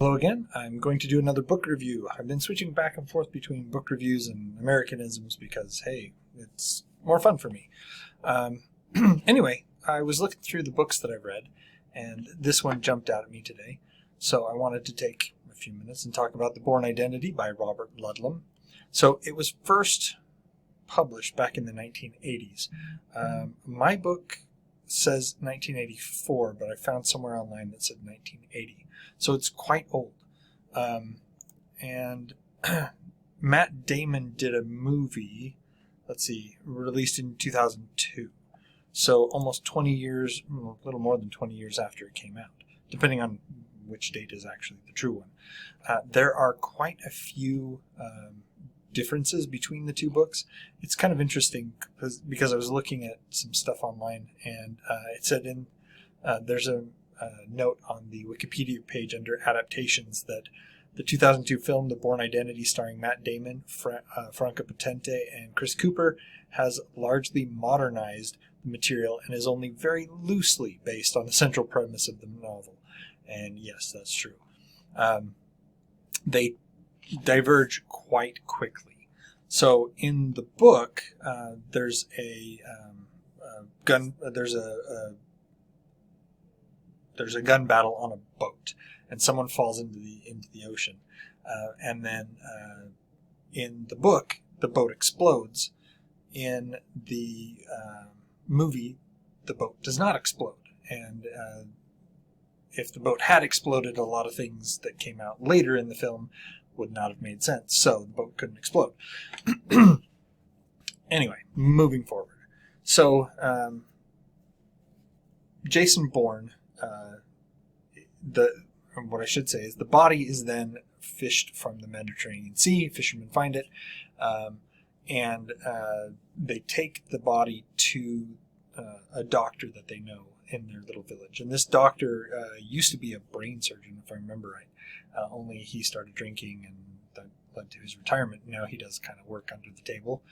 Hello again. I'm going to do another book review. I've been switching back and forth between book reviews and Americanisms because, hey, it's more fun for me. Anyway, I was looking through the books that I've read, and this one jumped out at me today. So I wanted to take a few minutes and talk about The Bourne Identity by Robert Ludlum. So it was first published back in the 1980s. My book says 1984, but I found somewhere online that said 1980. So it's quite old. And Matt Damon did a movie, released in 2002. So almost 20 years, a little more than 20 years after it came out, depending on which date is actually the true one. There are quite a few differences between the two books. It's kind of interesting because I was looking at some stuff online, and it said there's a note on the Wikipedia page under adaptations that the 2002 film The Bourne Identity, starring Matt Damon, Franca Potente, and Chris Cooper, has largely modernized the material and is only very loosely based on the central premise of the novel. And yes, that's true. They diverge quite quickly. So in the book, there's a gun battle on a boat, and someone falls into the ocean, and then in the book, the boat explodes. In the movie, the boat does not explode, and if the boat had exploded, a lot of things that came out later in the film would not have made sense, so the boat couldn't explode. Anyway, moving forward. So, Jason Bourne, what I should say is the body is then fished from the Mediterranean Sea. Fishermen find it, and they take the body to a doctor that they know in their little village. And this doctor used to be a brain surgeon, if I remember right. Only he started drinking, and that led to his retirement. Now he does kind of work under the table.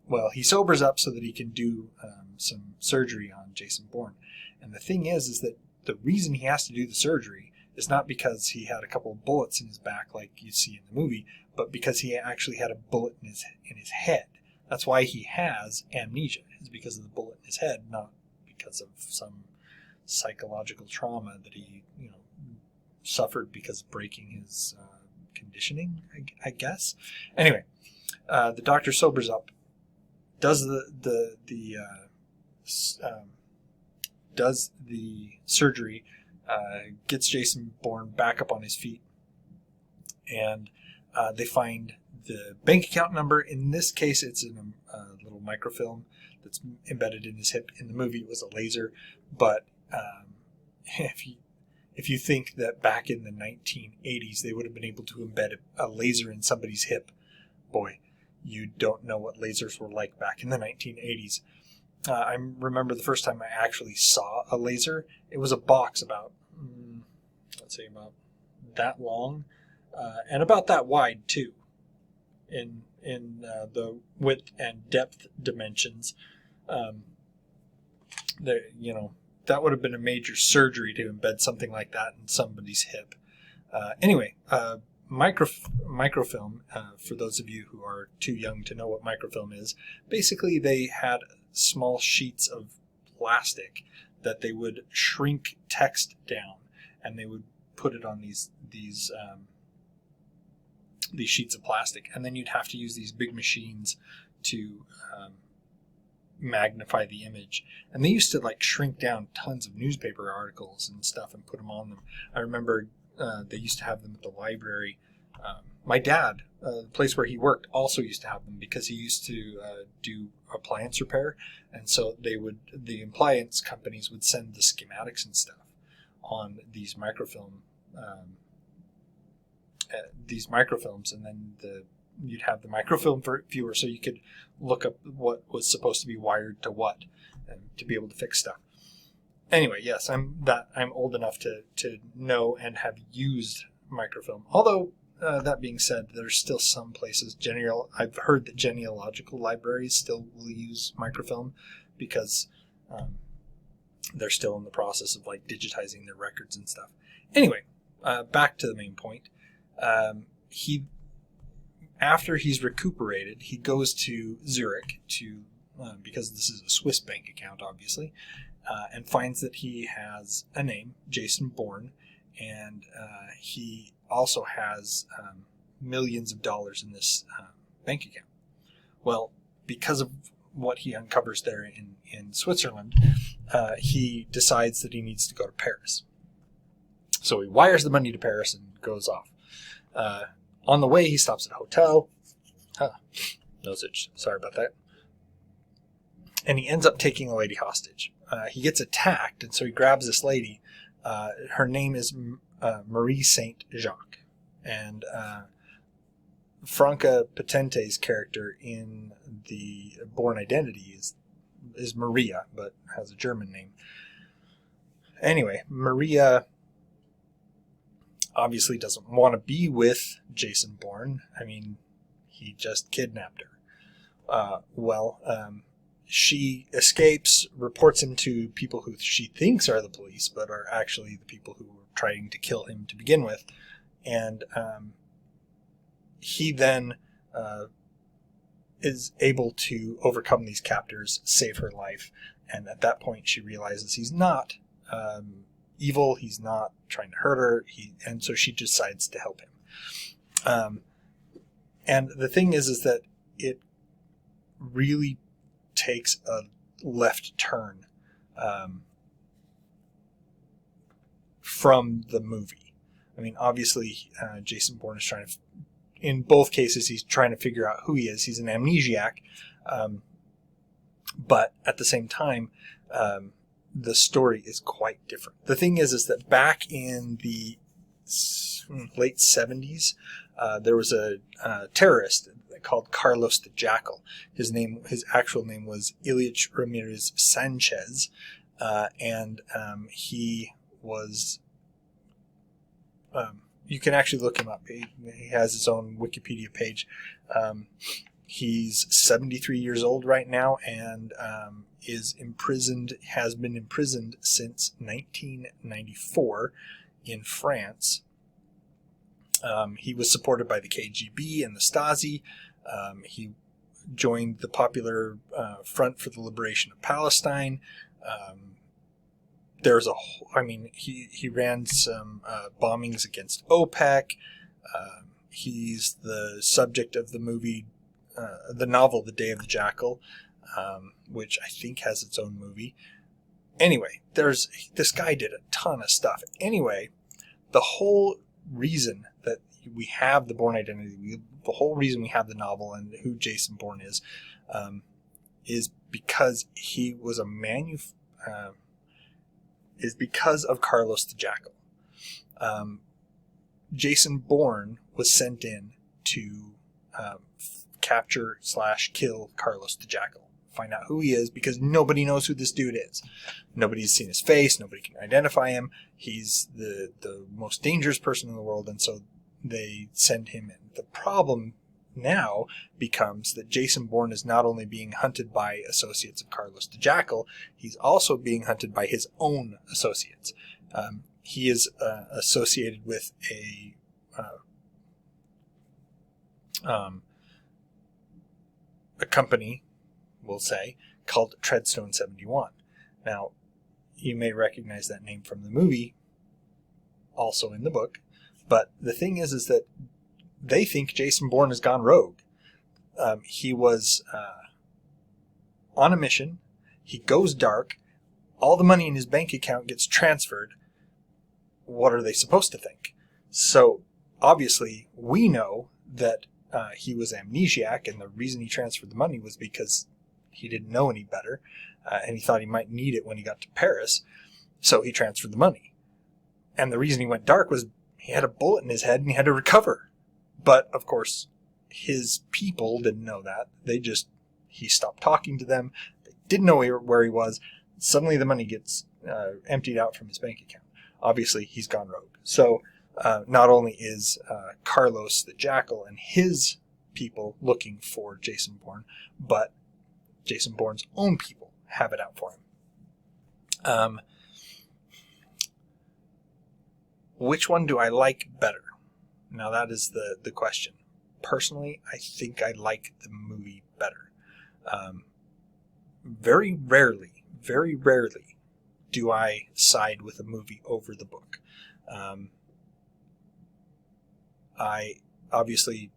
Well, he sobers up so that he can do some surgery on Jason Bourne. And the thing is that the reason he has to do the surgery is not because he had a couple of bullets in his back like you see in the movie, but because he actually had a bullet in his head. That's why he has amnesia. It's because of the bullet in his head, not because of some psychological trauma that he, suffered because of breaking his conditioning, I guess. Anyway, the doctor sobers up, does the surgery, gets Jason Bourne back up on his feet, and they find the bank account number. In this case, it's in a little microfilm that's embedded in his hip. In the movie, it was a laser, but if you think that back in the 1980s they would have been able to embed a laser in somebody's hip, boy, you don't know what lasers were like back in the 1980s. I remember the first time I actually saw a laser. It was a box about that long, and about that wide too, in the width and depth dimensions. That would have been a major surgery to embed something like that in somebody's hip. Anyway, microfilm, for those of you who are too young to know what microfilm is, basically they had small sheets of plastic that they would shrink text down, and they would put it on these sheets of plastic, and then you'd have to use these big machines to magnify the image. And they used to shrink down tons of newspaper articles and stuff and put them on them. I remember they used to have them at the library. My dad, the place where he worked, also used to have them because he used to do appliance repair, and so the appliance companies would send the schematics and stuff on these microfilms, and then you'd have the microfilm viewer, so you could look up what was supposed to be wired to what, and to be able to fix stuff. Anyway, yes, I'm old enough to know and have used microfilm. Although that being said, there's still some places. I've heard that genealogical libraries still will use microfilm because they're still in the process of digitizing their records and stuff. Anyway, back to the main point. After he's recuperated, he goes to Zurich because this is a Swiss bank account, obviously, and finds that he has a name, Jason Bourne, and he also has millions of dollars in this bank account. Well, because of what he uncovers there in Switzerland, he decides that he needs to go to Paris. So he wires the money to Paris and goes off. On the way, he stops at a hotel. Nose itch. Sorry about that. And he ends up taking a lady hostage. He gets attacked, and so he grabs this lady. Her name is Marie Saint Jacques. And Franca Potente's character in the Bourne Identity is Maria, but has a German name. Anyway, Maria obviously doesn't want to be with Jason Bourne. I mean, he just kidnapped her. She escapes, reports him to people who she thinks are the police, but are actually the people who were trying to kill him to begin with. And he then is able to overcome these captors, save her life. And at that point, she realizes he's not evil. He's not trying to hurt her. And so she decides to help him. And the thing is that it really takes a left turn from the movie. I mean, obviously, Jason Bourne is trying to, in both cases, he's trying to figure out who he is. He's an amnesiac. But at the same time, the story is quite different. The thing is that back in the late 70s, there was a terrorist called Carlos the Jackal. His actual name was Ilich Ramirez Sanchez, and he was. You can actually look him up. He has his own Wikipedia page. He's 73 years old right now, and is imprisoned. Has been imprisoned since 1994 in France. He was supported by the KGB and the Stasi. He joined the Popular Front for the Liberation of Palestine. He ran some bombings against OPEC. He's the subject of the movie, the novel, The Day of the Jackal, which I think has its own movie. Anyway, this guy did a ton of stuff. Anyway, the whole reason that we have the Bourne Identity, the whole reason we have the novel and who Jason Bourne is because he was is because of Carlos the Jackal. Jason Bourne was sent in to capture / kill Carlos the Jackal. Find out who he is, because nobody knows who this dude is. Nobody's seen his face. Nobody can identify him. He's the most dangerous person in the world, and so they send him in. The problem now becomes that Jason Bourne is not only being hunted by associates of Carlos the Jackal, he's also being hunted by his own associates. He is associated with a company, we'll say, called Treadstone 71. Now, you may recognize that name from the movie, also in the book, but the thing is that they think Jason Bourne has gone rogue. He was on a mission. He goes dark. All the money in his bank account gets transferred. What are they supposed to think? So, obviously, we know that he was amnesiac, and the reason he transferred the money was because he didn't know any better, and he thought he might need it when he got to Paris, so he transferred the money. And the reason he went dark was he had a bullet in his head and he had to recover. But, of course, his people didn't know that. He stopped talking to them. They didn't know where he was. Suddenly the money gets emptied out from his bank account. Obviously, he's gone rogue. So, not only is Carlos the Jackal and his people looking for Jason Bourne, but Jason Bourne's own people have it out for him. Which one do I like better? Now that is the question. Personally, I think I like the movie better. Very rarely do I side with a movie over the book. I obviously,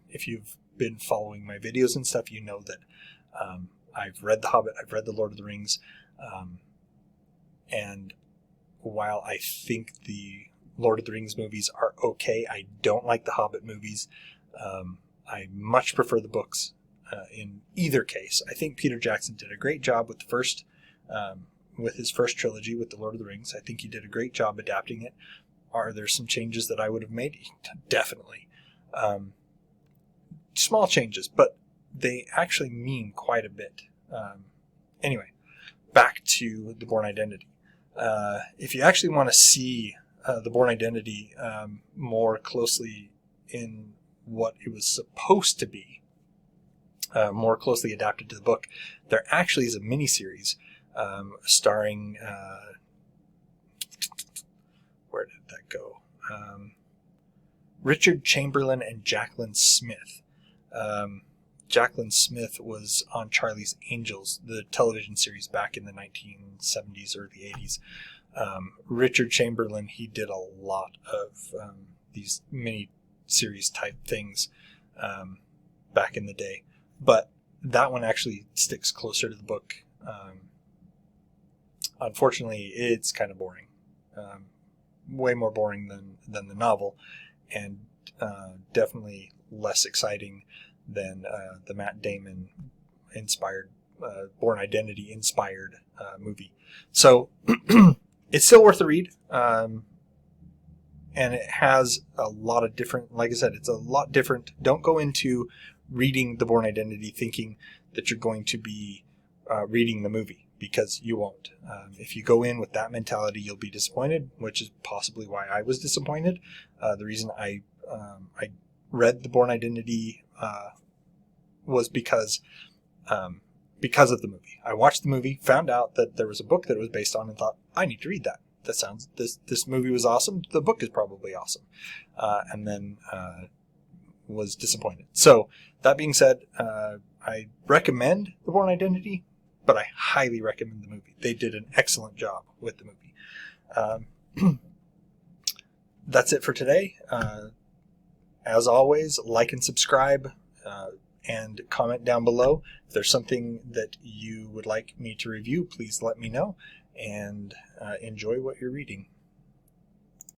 if you've been following my videos and stuff, you know that I've read The Hobbit, I've read The Lord of the Rings, and while I think the Lord of the Rings movies are okay, I don't like the Hobbit movies. I much prefer the books in either case. I think Peter Jackson did a great job with with his first trilogy with the Lord of the Rings. I think he did a great job adapting it. Are there some changes that I would have made? Definitely. Small changes, but they actually mean quite a bit. Anyway, back to the Bourne Identity. If you actually want to see the Bourne Identity more closely in what it was supposed to be, more closely adapted to the book, there actually is a miniseries starring... where did that go? Richard Chamberlain and Jacqueline Smith. Jacqueline Smith was on Charlie's Angels, the television series back in the 1970s, early 80s. Richard Chamberlain, he did a lot of these mini-series type things back in the day. But that one actually sticks closer to the book. Unfortunately, it's kind of boring. Way more boring than the novel, and definitely less exciting than the Matt Damon inspired Bourne Identity inspired movie. So it's still worth the read, and it has a lot of different, like I said, it's a lot different. Don't go into reading the Bourne Identity thinking that you're going to be reading the movie, because you won't. If you go in with that mentality, you'll be disappointed, which is possibly why I was disappointed. The reason I read the Bourne Identity was because of the movie. I watched the movie, found out that there was a book that it was based on, and thought, I need to read that. This movie was awesome. The book is probably awesome. And then was disappointed. So that being said, I recommend the Bourne Identity, but I highly recommend the movie. They did an excellent job with the movie. That's it for today. As always, like and subscribe, and comment down below. If there's something that you would like me to review, please let me know, and enjoy what you're reading.